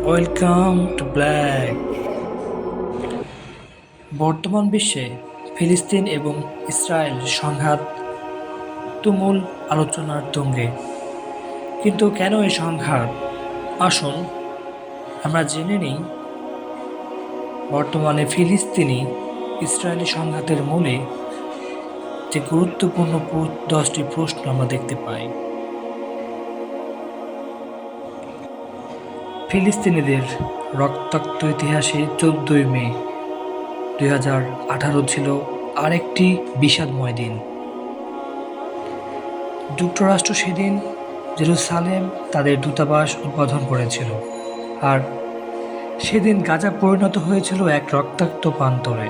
Welcome to black. বর্তমান বিশ্বে ফিলিস্তিন এবং ইসরায়েল সংঘাত তুমুল আলোচনার তুঙ্গে। কিন্তু কেন এই সংঘাত? আসুন আমরা জেনে নিই বর্তমানে ফিলিস্তিনি ইসরায়েলি সংঘাতের মূলে যে গুরুত্বপূর্ণ 10টি প্রশ্ন আমরা দেখতে পাই। ফিলিস্তিনিদের রক্তাক্ত ইতিহাসে 14ই মে 2018 ছিল আরেকটি বিষাদময় দিন। যুক্তরাষ্ট্র সেদিন জেরুসালেম তাদের দূতাবাস উদ্বোধন করেছিল, আর সেদিন গাজা পরিণত হয়েছিল এক রক্তাক্ত প্রান্তরে।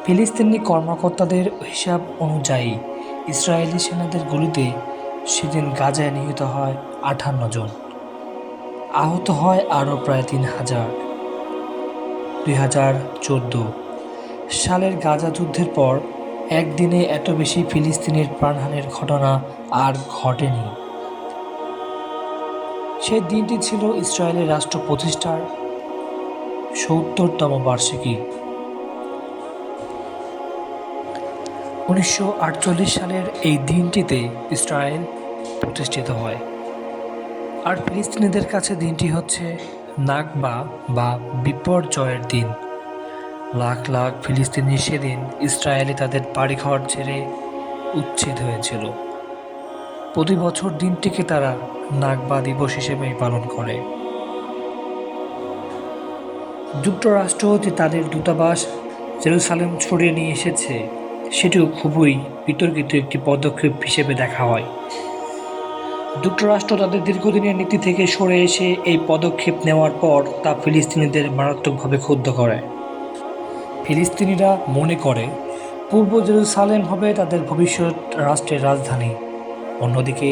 ফিলিস্তিনি কর্মকর্তাদের হিসাব অনুযায়ী ইসরায়েলি সেনাদের গুলিতে সেদিন গাজায় নিহত হয় 58 জন, আহত হয় আরও প্রায় 3000। 2014 সালের গাজা যুদ্ধের পর একদিনে এত বেশি ফিলিস্তিনির প্রাণহানির ঘটনা আর ঘটেনি। সেই দিনটি ছিল ইসরায়েলের রাষ্ট্র প্রতিষ্ঠার 70তম বার্ষিকী। 1948 সালের এই দিনটিতে ইসরায়েল প্রতিষ্ঠিত হয়, আর ফিলিস্তিনিদের কাছে দিনটি হচ্ছে নাকবা বা বিপর্যয়ের দিন। লাখ লাখ ফিলিস্তিনি সেদিন ইসরায়েলে তাদের বাড়িঘর ছেড়ে উচ্ছেদ হয়েছিল। প্রতি বছর দিনটিকে তারা নাকবা দিবস হিসেবেই পালন করে। যুক্তরাষ্ট্র যে তাদের দূতাবাস জেরুসালেম ছড়িয়ে নিয়ে এসেছে, সেটিও খুবই বিতর্কিত একটি পদক্ষেপ হিসেবে দেখা হয়। যুক্তরাষ্ট্র তাদের দীর্ঘদিনের নীতি থেকে সরে এসে এই পদক্ষেপ নেওয়ার পর তা ফিলিস্তিনিদের মারাত্মকভাবে ক্ষুব্ধ করে। ফিলিস্তিনিরা মনে করে পূর্ব জেরুসালেম হবে তাদের ভবিষ্যৎ রাষ্ট্রের রাজধানী। অন্যদিকে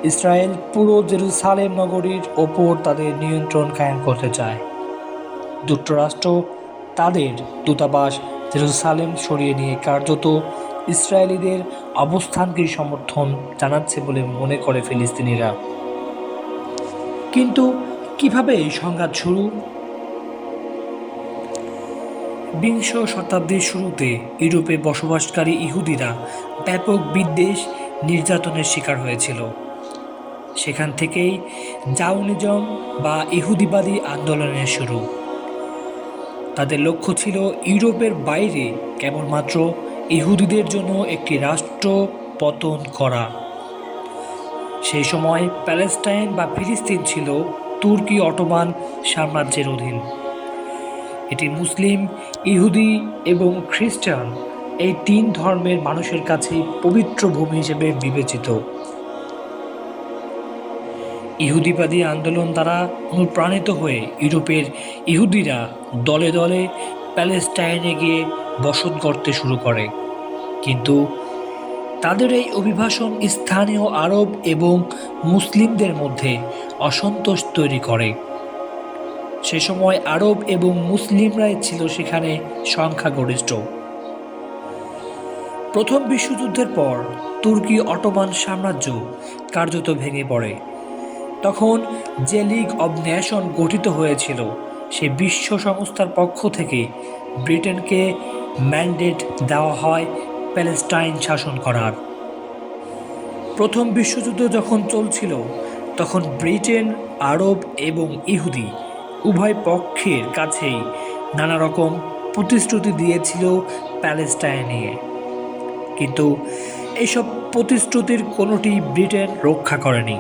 ইসরায়েল পুরো জেরুসালেম নগরীর ওপর তাদের নিয়ন্ত্রণ কায়েম করতে চায়। যুক্তরাষ্ট্র তাদের দূতাবাস জেরুসালেম সরিয়ে নিয়ে কার্যত ইসরায়েলিদের অবস্থানকে সমর্থন জানাচ্ছে বলে মনে করে ফিলিস্তিনিরা। কিন্তু কিভাবে এই সংঘাত শুরু? বিংশ শতাব্দীর শুরুতে ইউরোপে বসবাসকারী ইহুদিরা ব্যাপক বিদ্বেষ নির্যাতনের শিকার হয়েছিল। সেখান থেকেই জাউনিজম বা ইহুদিবাদী আন্দোলনের শুরু। তাদের লক্ষ্য ছিল ইউরোপের বাইরে কেবলমাত্র ইহুদিদের জন্য একটি রাষ্ট্র পতন করা। সেই সময় প্যালেস্টাইন বা ফিলিস্তিন ছিল তুর্কি অটোমান সাম্রাজ্যের অধীন। এটি মুসলিম, ইহুদি এবং খ্রিস্টান এই 3 ধর্মের মানুষের কাছে পবিত্র ভূমি হিসেবে বিবেচিত। ইহুদিবাদী আন্দোলন দ্বারা অনুপ্রাণিত হয়ে ইউরোপের ইহুদিরা দলে দলে প্যালেস্টাইনে গিয়ে বসত গড়তে শুরু করে। কিন্তু তাদের এই অভিবাসন স্থানীয় আরব এবং মুসলিমদের মধ্যে অসন্তোষ তৈরি করে। সে সময় আরব এবং মুসলিমরাই ছিল সেখানে সংখ্যাগরিষ্ঠ। প্রথম বিশ্বযুদ্ধের পর তুর্কি অটোমান সাম্রাজ্য কার্যত ভেঙে পড়ে। তখন যে লিগ অব নেশন গঠিত হয়েছিল, সে বিশ্ব সংস্থার পক্ষ থেকে ব্রিটেনকে ম্যান্ডেট দেওয়া হয় প্যালেস্টাইন শাসন করার। প্রথম বিশ্বযুদ্ধ যখন চলছিল, তখন ব্রিটেন আরব এবং ইহুদি উভয় পক্ষের কাছেই নানা রকম প্রতিশ্রুতি দিয়েছিল প্যালেস্টাইন নিয়ে। কিন্তু এইসব প্রতিশ্রুতির কোনোটি ব্রিটেন রক্ষা করেনি।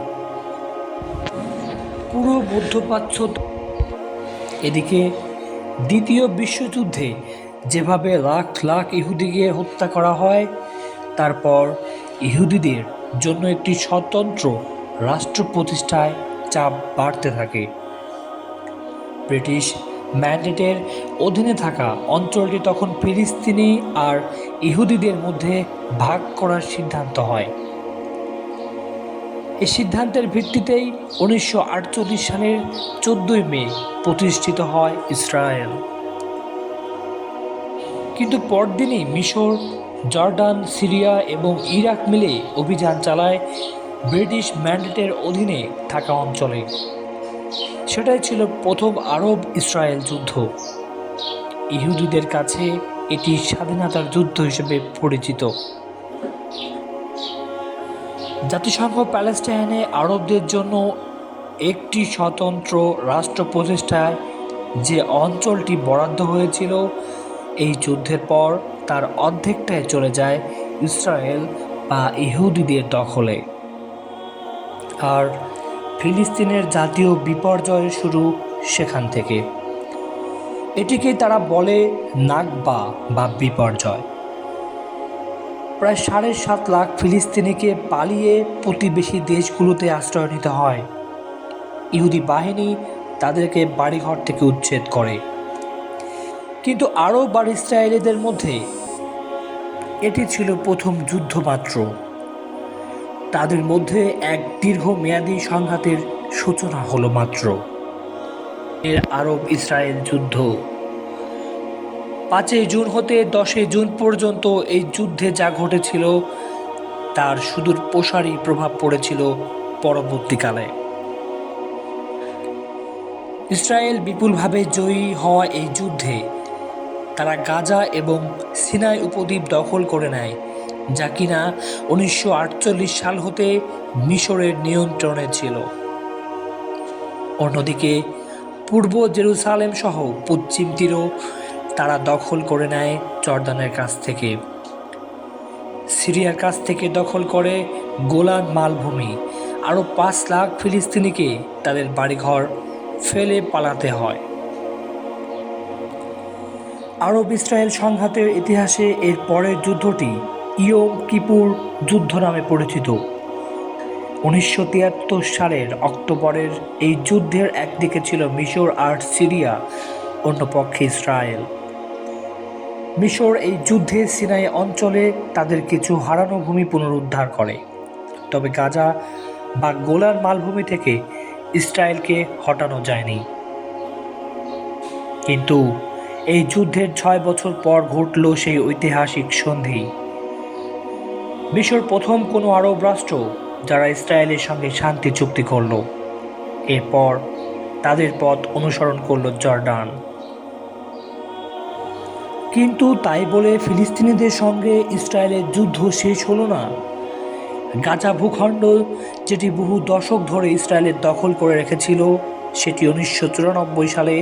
পুরো মধ্যপ্রাচ্য। এদিকে দ্বিতীয় বিশ্বযুদ্ধে যেভাবে লাখ লাখ ইহুদিকে হত্যা করা হয়, তারপর ইহুদিদের জন্য একটি স্বতন্ত্র রাষ্ট্র প্রতিষ্ঠায় চাপ বাড়তে থাকে। ব্রিটিশ ম্যান্ডেটের অধীনে থাকা অঞ্চলটি তখন ফিলিস্তিনি আর ইহুদিদের মধ্যে ভাগ করার সিদ্ধান্ত হয়। এই সিদ্ধান্তের ভিত্তিতেই 1948 সালের 14ই মে প্রতিষ্ঠিত হয় ইসরায়েল। কিন্তু পরদিনই মিশর, জর্ডান, সিরিয়া এবং ইরাক মিলে অভিযান চালায় ব্রিটিশ ম্যান্ডেটের অধীনে থাকা অঞ্চলে। সেটাই ছিল প্রথম আরব ইসরায়েল যুদ্ধ। ইহুদিদের কাছে এটি স্বাধীনতার যুদ্ধ হিসেবে পরিচিত। জাতিসংঘ প্যালেস্টাইনে আরবদের জন্য একটি স্বতন্ত্র রাষ্ট্র প্রতিষ্ঠায় যে অঞ্চলটি বরাদ্দ হয়েছিল, এই যুদ্ধের পর তার অর্ধেকটাই চলে যায় ইসরায়েল বা ইহুদিদের দখলে। আর ফিলিস্তিনের জাতীয় বিপর্যয়ের শুরু সেখান থেকে। এটিকেই তারা বলে নাকবা বা বিপর্যয়। প্রায় ৭.৫ লাখ ফিলিস্তিনিকে পালিয়ে প্রতিবেশী দেশগুলোতে আশ্রয় নিতে হয়। ইহুদি বাহিনী তাদেরকে বাড়িঘর থেকে উচ্ছেদ করে। কিন্তু আরব আর ইসরায়েলিদের মধ্যে এটি ছিল প্রথম যুদ্ধ মাত্র। তাদের মধ্যে এক দীর্ঘমেয়াদী সংঘাতের সূচনা হলো মাত্র। এর আরব ইসরায়েল যুদ্ধ ৫ই জুন হতে ১০ই জুন পর্যন্ত এই যুদ্ধে যা ঘটেছিল তার সুদূর প্রসারী প্রভাব পড়েছিল পরবর্তীকালে। ইসরায়েল বিপুলভাবে জয়ী হওয়া এই যুদ্ধে তারা গাজা এবং সিনাই উপদ্বীপ দখল করে নেয়, যা কিনা ১৯৪৮ সাল হতে মিশরের নিয়ন্ত্রণে ছিল। অন্যদিকে পূর্ব জেরুসালেম সহ পশ্চিম তীরও তারা দখল করে নেয় জর্দানের কাছ থেকে। সিরিয়ার কাছ থেকে দখল করে গোলান মালভূমি। আরও ৫ লাখ ফিলিস্তিনিকে তাদের বাড়িঘর ফেলে পালাতে হয়। আরব ইসরায়েল সংঘাতের ইতিহাসে এর পরের যুদ্ধটি ইয়ম কিপুর যুদ্ধ নামে পরিচিত। ১৯৭৩ সালের অক্টোবরের এই যুদ্ধের একদিকে ছিল মিশর আর সিরিয়া, অন্য পক্ষে ইসরায়েল। মিশর এই যুদ্ধে সিনাই অঞ্চলে তাদের কিছু হারানো ভূমি পুনরুদ্ধার করে, তবে গাজা বা গোলান মালভূমি থেকে ইসরায়েলকে হটানো যায়নি। কিন্তু এই যুদ্ধের ৬ বছর পর ঘটল সেই ঐতিহাসিক সন্ধি। মিশর প্রথম কোনো আরব রাষ্ট্র যারা ইসরায়েলের সঙ্গে শান্তি চুক্তি করল। এরপর তাদের পথ অনুসরণ করল জর্ডান। কিন্তু তাই বলে ফিলিস্তিনিদের সঙ্গে ইসরায়েলের যুদ্ধ শেষ হলো না। গাজা ভূখণ্ড, যেটি বহু দশক ধরে ইসরায়েলের দখল করে রেখেছিল, সেটি ১৯৯৪ সালে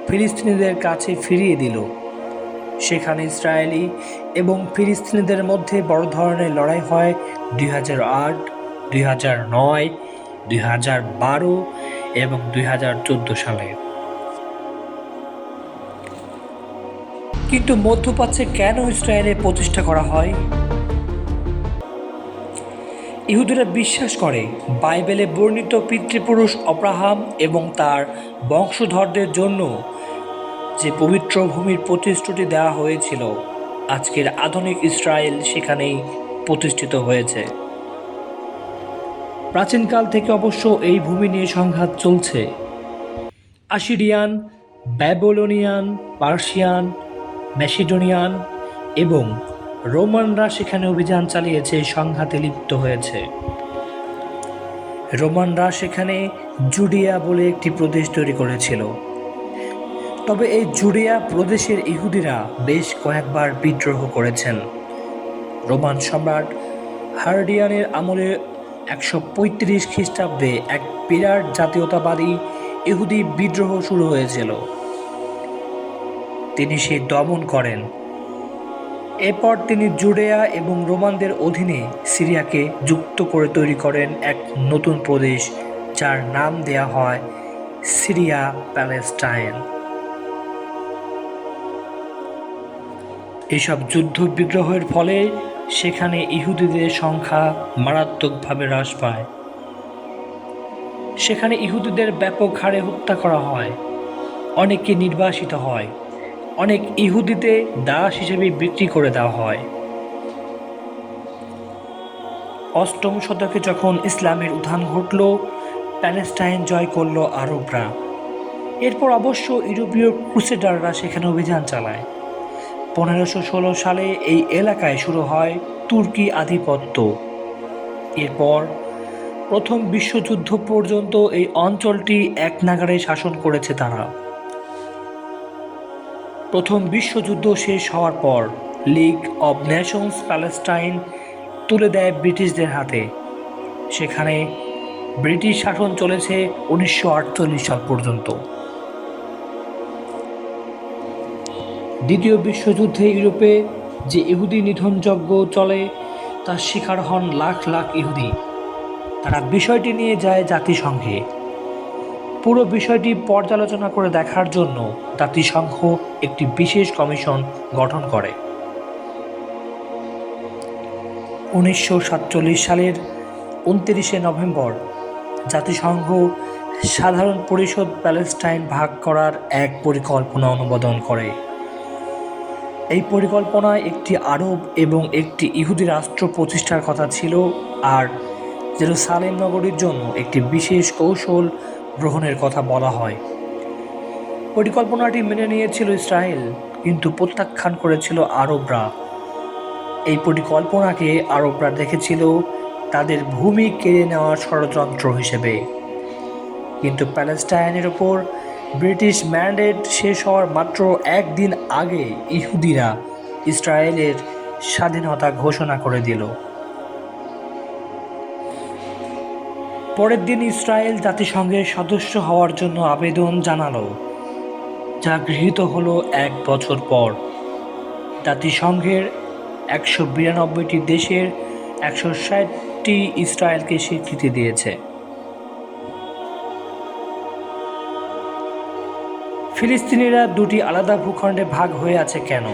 ফিলিস্তিনিদের কাছে ফিরিয়ে দিল। সেখানে ইসরায়েলি এবং ফিলিস্তিনিদের মধ্যে বড় ধরনের লড়াই হয় ২০০৮, ২০০৯, ২০১২ এবং ২০১৪ সালে। কিন্তু মধ্যপ্রাচ্যে কেন ইসরায়েলের প্রতিষ্ঠা করা হয়? ইহুদিরা বিশ্বাস করে বাইবেলে বর্ণিত পিতৃপুরুষ আব্রাহাম এবং তার বংশধরদের জন্য যে পবিত্র ভূমির প্রতিশ্রুতি দেওয়া হয়েছিল, আজকের আধুনিক ইসরায়েল সেখানেই প্রতিষ্ঠিত হয়েছে। প্রাচীনকাল থেকে অবশ্য এই ভূমি নিয়ে সংঘাত চলছে। আশিরিয়ান, ব্যাবিলনিয়ান, পার্সিয়ান, ম্যাসিডোনিয়ান এবং রোমানরা সেখানে অভিযান চালিয়েছে, সংঘাতে লিপ্ত হয়েছে। রোমানরা সেখানে জুডিয়া বলে একটি প্রদেশ তৈরি করেছিল। তবে এই জুডিয়া প্রদেশের ইহুদিরা বেশ কয়েকবার বিদ্রোহ করেছেন। রোমান সম্রাট হার্ডিয়ানের আমলে ১৩৫ খ্রিস্টাব্দে এক বিরাট জাতীয়তাবাদী ইহুদি বিদ্রোহ শুরু হয়েছিল। তিনি সেই দমন করেন। এরপর তিনি জুডেয়া এবং রোমানদের অধীনে সিরিয়াকে যুক্ত করে তৈরি করেন এক নতুন প্রদেশ, যার নাম দেয়া হয় সিরিয়া প্যালেস্টাইন। এসব যুদ্ধ বিগ্রহের ফলে সেখানে ইহুদিদের সংখ্যা মারাত্মকভাবে হ্রাস পায়। সেখানে ইহুদিদের ব্যাপক হারে হত্যা করা হয়, অনেকে নির্বাসিত হয়, অনেক ইহুদিতে দাস হিসেবে বিক্রি করে দেওয়া হয়। অষ্টম শতকে যখন ইসলামের উত্থান ঘটল, প্যালেস্টাইন জয় করল আরবরা। এরপর অবশ্য ইউরোপীয় ক্রুসেডাররা সেখানে অভিযান চালায়। ১৫১৬ সালে এই এলাকায় শুরু হয় তুর্কি আধিপত্য। এরপর প্রথম বিশ্বযুদ্ধ পর্যন্ত এই অঞ্চলটি এক নাগাড়ে শাসন করেছে তারা। প্রথম বিশ্বযুদ্ধ শেষ হওয়ার পর লিগ অব নেশনস প্যালেস্টাইন তুলে দেয় ব্রিটিশদের হাতে। সেখানে ব্রিটিশ শাসন চলেছে 1948 সাল পর্যন্ত। দ্বিতীয় বিশ্বযুদ্ধে ইউরোপে যে ইহুদি নিধনযজ্ঞ চলে তার শিকার হন লাখ লাখ ইহুদি। তারা বিষয়টি নিয়ে যায় জাতিসংঘে। পুরো বিষয়টি পর্যালোচনা করে দেখার জন্য জাতিসংঘ একটি বিশেষ কমিশন গঠন করে। 1947 সালের 29 নভেম্বর জাতিসংঘ সাধারণ পরিষদ প্যালেস্টাইন ভাগ করার এক পরিকল্পনা অনুমোদন করে। এই পরিকল্পনায় একটি আরব এবং একটি ইহুদি রাষ্ট্র প্রতিষ্ঠার কথা ছিল, আর জেরুসালেম নগরীর জন্য একটি বিশেষ কৌশল গ্রহণের কথা বলা হয়। পরিকল্পনাটি মেনে নিয়েছিল ইসরায়েল, কিন্তু প্রত্যাখ্যান করেছিল আরবরা। এই পরিকল্পনাকে আরবরা দেখেছিল তাদের ভূমি কেড়ে নেওয়ার ষড়যন্ত্র হিসেবে। কিন্তু প্যালেস্টাইনের ওপর ব্রিটিশ ম্যান্ডেট শেষ হওয়ার মাত্র একদিন আগে ইহুদিরা ইসরায়েলের স্বাধীনতা ঘোষণা করে দিল। পরের দিন ইসরায়েল জাতিসংঘের সদস্য হওয়ার জন্য আবেদন জানালো, যা গৃহীত হলো 1 বছর পর। জাতিসংঘের 192টি দেশের 160টি ইসরায়েলকে স্বীকৃতি দিয়েছে। ফিলিস্তিনিরা দুটি আলাদা ভূখণ্ডে ভাগ হয়ে আছে কেন?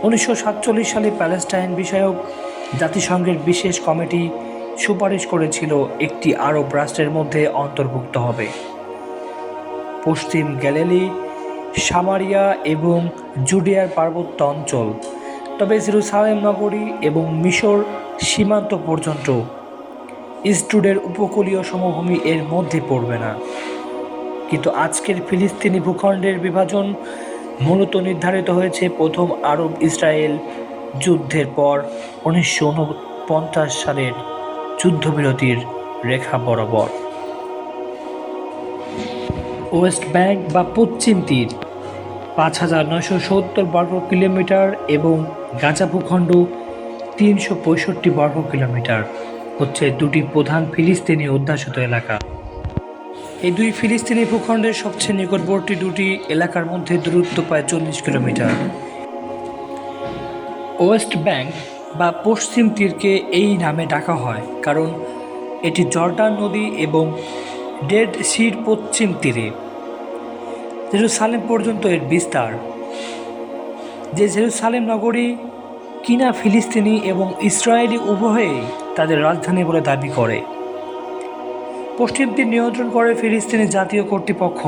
1947 সালে প্যালেস্টাইন বিষয়ক জাতিসংঘের বিশেষ কমিটি সুপারিশ করেছিল একটি আরব রাষ্ট্রের মধ্যে অন্তর্ভুক্ত হবে। পশ্চিম গ্যালিলি, সামারিয়া এবং জুডিয়ার পার্বত্য অঞ্চল, তবে জেরুসালেম নগরী এবং মিশর সীমান্ত পর্যন্ত ইসরায়েলের উপকূলীয় সমভূমি এর মধ্যে পড়বে না। কিন্তু আজকের ফিলিস্তিনি ভূখণ্ডের বিভাজন মূলত নির্ধারিত হয়েছে প্রথম আরব ইসরায়েল যুদ্ধের পর 1949 সালের যুদ্ধবিরতির রেখা বরাবর। ওয়েস্ট ব্যাংক বা পশ্চিম তীর 5970 বর্গ কিলোমিটার এবং গাজা ভূখণ্ড 365 বর্গ কিলোমিটার হচ্ছে দুটি প্রধান ফিলিস্তিনি অধ্যুষিত এলাকা। এই দুই ফিলিস্তিনি ভূখণ্ডের সবচেয়ে নিকটবর্তী দুটি এলাকার মধ্যে দূরত্ব প্রায় 40 কিলোমিটার। ওয়েস্ট ব্যাংক বা পশ্চিম তীরকে এই নামে ডাকা হয় কারণ এটি জর্ডান নদী এবং ডেড সির পশ্চিম তীরে জেরুসালেম পর্যন্ত এর বিস্তার। যে জেরুসালেম নগরী কিনা ফিলিস্তিনি এবং ইসরায়েলি উভয়েই তাদের রাজধানী বলে দাবি করে। পশ্চিম তীর নিয়ন্ত্রণ করে ফিলিস্তিনি জাতীয় কর্তৃপক্ষ।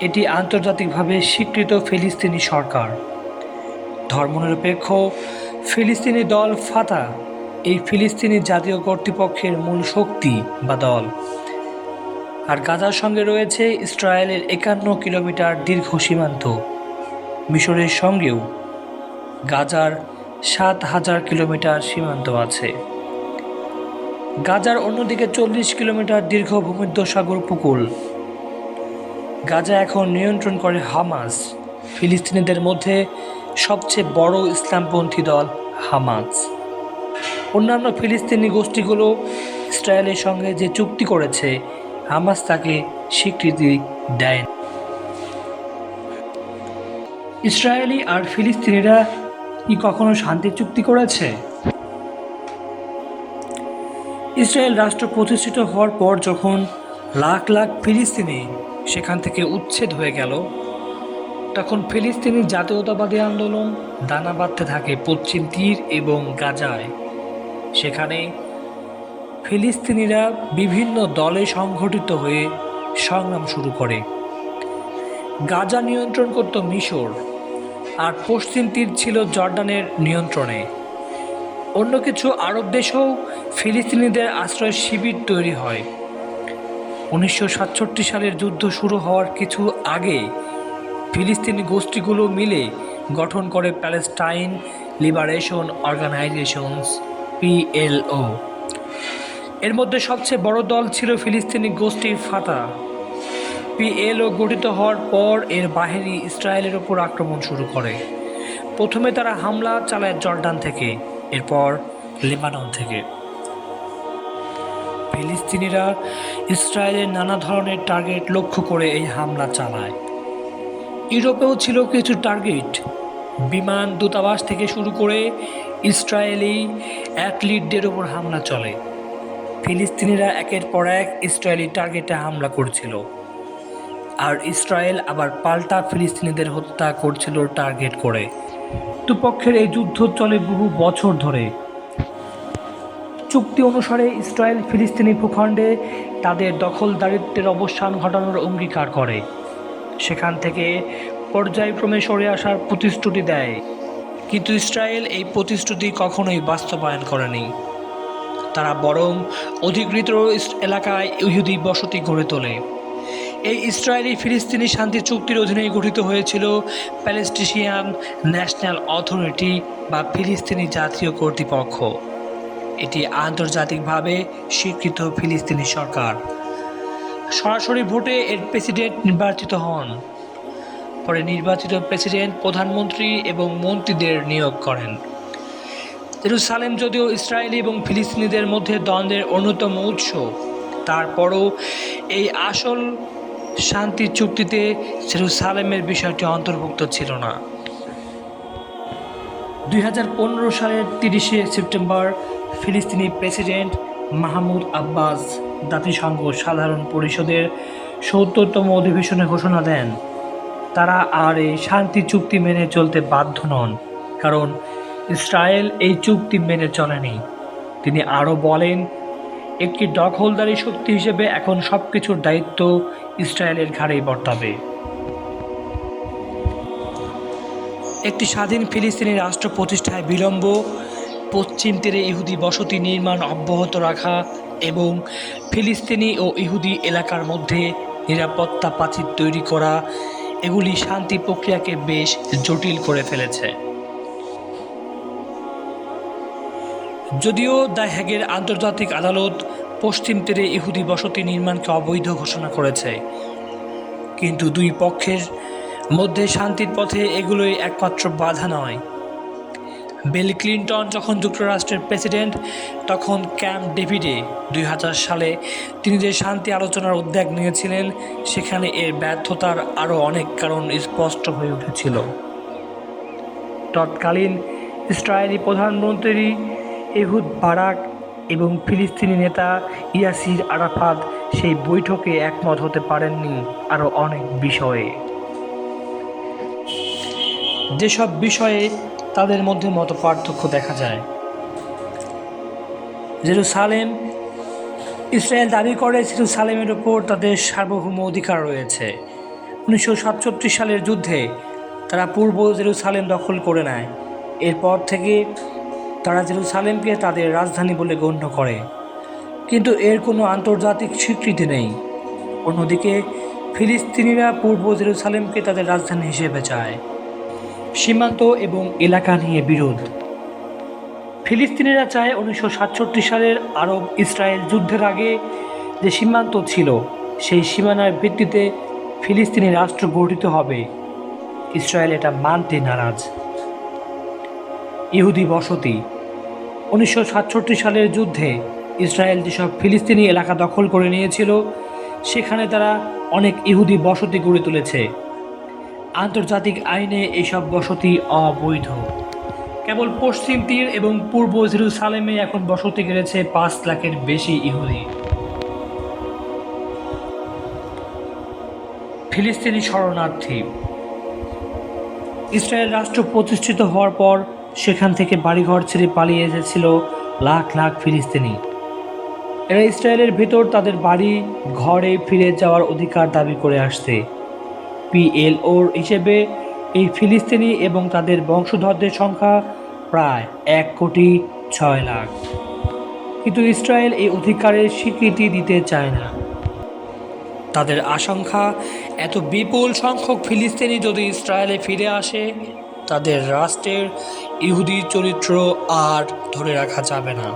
এটি আন্তর্জাতিকভাবে স্বীকৃত ফিলিস্তিনি সরকার। ধর্মনিরপেক্ষ ফিলিস্তিনি দল ফাতা এই ফিলিস্তিনি জাতীয় কর্তৃপক্ষের মূল শক্তি বা দল। আর গাজার সঙ্গে রয়েছে ইসরায়েলের 51 কিলোমিটার দীর্ঘ সীমান্ত। মিশরের সঙ্গেও গাজার 7000 কিলোমিটার সীমান্ত আছে। গাজার অন্যদিকে 40 কিলোমিটার দীর্ঘ ভূমধ্যসাগর উপকূল। গাজা এখন নিয়ন্ত্রণ করে হামাস। ফিলিস্তিনিদের মধ্যে সবচেয়ে বড় ইসলামপন্থী দল হামাস। অন্যান্য ফিলিস্তিনি গোষ্ঠীগুলো ইসরায়েলের সঙ্গে যে চুক্তি করেছে হামাস তাকে স্বীকৃতি দেয়। ইসরায়েলি আর ফিলিস্তিনিরা কি কখনো শান্তি চুক্তি করেছে? ইসরায়েল রাষ্ট্র প্রতিষ্ঠিত হওয়ার পর যখন লাখ লাখ ফিলিস্তিনি সেখান থেকে উচ্ছেদ হয়ে গেল, তখন ফিলিস্তিনি জাতীয়তাবাদী আন্দোলন দানা বাঁধতে থাকে পশ্চিম তীর এবং গাজায়। সেখানে ফিলিস্তিনিরা বিভিন্ন দলে সংগঠিত হয়ে সংগ্রাম শুরু করে। গাজা নিয়ন্ত্রণ করত মিশর, আর পশ্চিম তীর ছিল জর্ডানের নিয়ন্ত্রণে। অন্য কিছু আরব দেশেও ফিলিস্তিনিদের আশ্রয় শিবির তৈরি হয়। 1967 সালের যুদ্ধ শুরু হওয়ার কিছু আগে ফিলিস্তিনি গোষ্ঠীগুলো মিলে গঠন করে প্যালেস্টাইন লিবারেশন অর্গানাইজেশনস PLO। এর মধ্যে সবচেয়ে বড় দল ছিল ফিলিস্তিনি গোষ্ঠী ফাতাহ। PLO গঠিত হওয়ার পর এর বাহিনী ইসরায়েলের ওপর আক্রমণ শুরু করে। প্রথমে তারা হামলা চালায় জর্ডান থেকে, এরপর লেবানন থেকে। ফিলিস্তিনিরা ইসরায়েলের নানা ধরনের টার্গেট লক্ষ্য করে এই হামলা চালায়। ইউরোপেও ছিল কিছু টার্গেট। বিমান, দূতাবাস থেকে শুরু করে ইসরায়েলি অ্যাথলিটদের ওপর হামলা চলে। ফিলিস্তিনিরা একের পর এক ইসরায়েলি টার্গেটে হামলা করছিল, আর ইসরায়েল আবার পাল্টা ফিলিস্তিনিদের হত্যা করছিল টার্গেট করে। দুপক্ষের এই যুদ্ধ চলে বহু বছর ধরে। চুক্তি অনুসারে ইসরায়েল ফিলিস্তিনি ভূখণ্ডে তাদের দখলদারিত্বের অবসান ঘটানোর অঙ্গীকার করে, সেখান থেকে পর্যায়ক্রমে সরে আসার প্রতিশ্রুতি দেয়। কিন্তু ইসরায়েল এই প্রতিশ্রুতি কখনোই বাস্তবায়ন করেনি। তারা বরং অধিকৃত এলাকায় ইহুদি বসতি গড়ে তোলে। এই ইসরায়েলি ফিলিস্তিনি শান্তি চুক্তির অধীনে গঠিত হয়েছিল প্যালেস্টিনিয়ান ন্যাশনাল অথরিটি বা ফিলিস্তিনি জাতীয় কর্তৃপক্ষ। এটি আন্তর্জাতিকভাবে স্বীকৃত ফিলিস্তিনি সরকার। সরাসরি ভোটে এর প্রেসিডেন্ট নির্বাচিত হন। পরে নির্বাচিত প্রেসিডেন্ট প্রধানমন্ত্রী এবং মন্ত্রীদের নিয়োগ করেন। জেরুসালেম যদিও ইসরায়েলি এবং ফিলিস্তিনিদের মধ্যে দ্বন্দ্বের অন্যতম উৎস, তারপরও এই আসল শান্তি চুক্তিতে জেরুসালেমের বিষয়টি অন্তর্ভুক্ত ছিল না। 2015 সালের 30শে সেপ্টেম্বর ফিলিস্তিনি প্রেসিডেন্ট মাহমুদ আব্বাস জাতিসংঘ সাধারণ পরিষদের 70তম অধিবেশনে ঘোষণা দেন তারা আর এই শান্তি চুক্তি মেনে চলতে বাধ্য নন, কারণ ইসরায়েল এই চুক্তি মেনে চলেনি। তিনি আরও বলেন, একটি দখলদারি শক্তি হিসেবে এখন সবকিছুর দায়িত্ব ইসরায়েলের ঘাড়েই বর্তাবে। একটি স্বাধীন ফিলিস্তিনি রাষ্ট্র প্রতিষ্ঠায় বিলম্ব, পশ্চিম তীরে ইহুদি বসতি নির্মাণ অব্যাহত রাখা এবং ফিলিস্তিনি ও ইহুদি এলাকার মধ্যে নিরাপত্তা প্রাচীর তৈরি করা, এগুলি শান্তি প্রক্রিয়াকে বেশ জটিল করে ফেলেছে। যদিও দ্য হেগের আন্তর্জাতিক আদালত পশ্চিম তীরে ইহুদি বসতি নির্মাণকে অবৈধ ঘোষণা করেছে, কিন্তু দুই পক্ষের মধ্যে শান্তির পথে এগুলোই একমাত্র বাধা নয়। বিল ক্লিন্টন যখন যুক্তরাষ্ট্রের প্রেসিডেন্ট, তখন ক্যাম্প ডেভিডে 2000 সালে তিনি যে শান্তি আলোচনার উদ্যোগ নিয়েছিলেন, সেখানে এর ব্যর্থতার আরও অনেক কারণ স্পষ্ট হয়ে উঠেছিল। তৎকালীন ইসরায়েলি প্রধানমন্ত্রী এহুদ বারাক এবং ফিলিস্তিনি নেতা ইয়াসির আরাফাত সেই বৈঠকে একমত হতে পারেননি আরও অনেক বিষয়ে। যেসব বিষয়ে তাদের মধ্যে মতপার্থক্য দেখা যায়। জেরুসালেম, ইসরায়েল দাবি করে জেরুসালেমের ওপর তাদের সার্বভৌম অধিকার রয়েছে। 1967 সালের যুদ্ধে তারা পূর্ব জেরুসালেম দখল করে নেয়। এরপর থেকে তারা জেরুসালেমকে তাদের রাজধানী বলে গণ্য করে, কিন্তু এর কোনো আন্তর্জাতিক স্বীকৃতি নেই। অন্যদিকে ফিলিস্তিনিরা পূর্ব জেরুসালেমকে তাদের রাজধানী হিসেবে চায়। সীমান্ত এবং এলাকা নিয়ে বিরোধ। ফিলিস্তিনিরা চায় 1967 সালের আরব ইসরায়েল যুদ্ধের আগে যে সীমান্ত ছিল, সেই সীমানার ভিত্তিতে ফিলিস্তিনি রাষ্ট্র গঠিত হবে। ইসরায়েল এটা মানতে নারাজ। ইহুদি বসতি। 1967 সালের যুদ্ধে ইসরায়েল যেসব ফিলিস্তিনি এলাকা দখল করে নিয়েছিল, সেখানে তারা অনেক ইহুদি বসতি গড়ে তুলেছে। আন্তর্জাতিক আইনে এইসব বসতি অবৈধ। কেবল পশ্চিম তীর এবং পূর্ব জেরুসালেমে এখন বসতি গড়েছে 5 লাখের বেশি ইহুদি। ফিলিস্তিনি শরণার্থী। ইসরায়েল রাষ্ট্র প্রতিষ্ঠিত হওয়ার পর সেখান থেকে বাড়িঘর ছেড়ে পালিয়ে এসেছিল লাখ লাখ ফিলিস্তিনি। এরা ইসরায়েলের ভেতর তাদের বাড়ি ঘরে ফিরে যাওয়ার অধিকার দাবি করে আসছে। PLOর হিসেবে এই ফিলিস্তিনি এবং তাদের বংশধরদের সংখ্যা প্রায় 1,06,00,000। কিন্তু ইসরায়েল এই অধিকারের স্বীকৃতি দিতে চায় না। তাদের আশঙ্কা, এত বিপুল সংখ্যক ফিলিস্তিনি যদি ইসরায়েলে ফিরে আসে, তাদের রাষ্ট্রের ইহুদি চরিত্র আর ধরে রাখা যাবে না।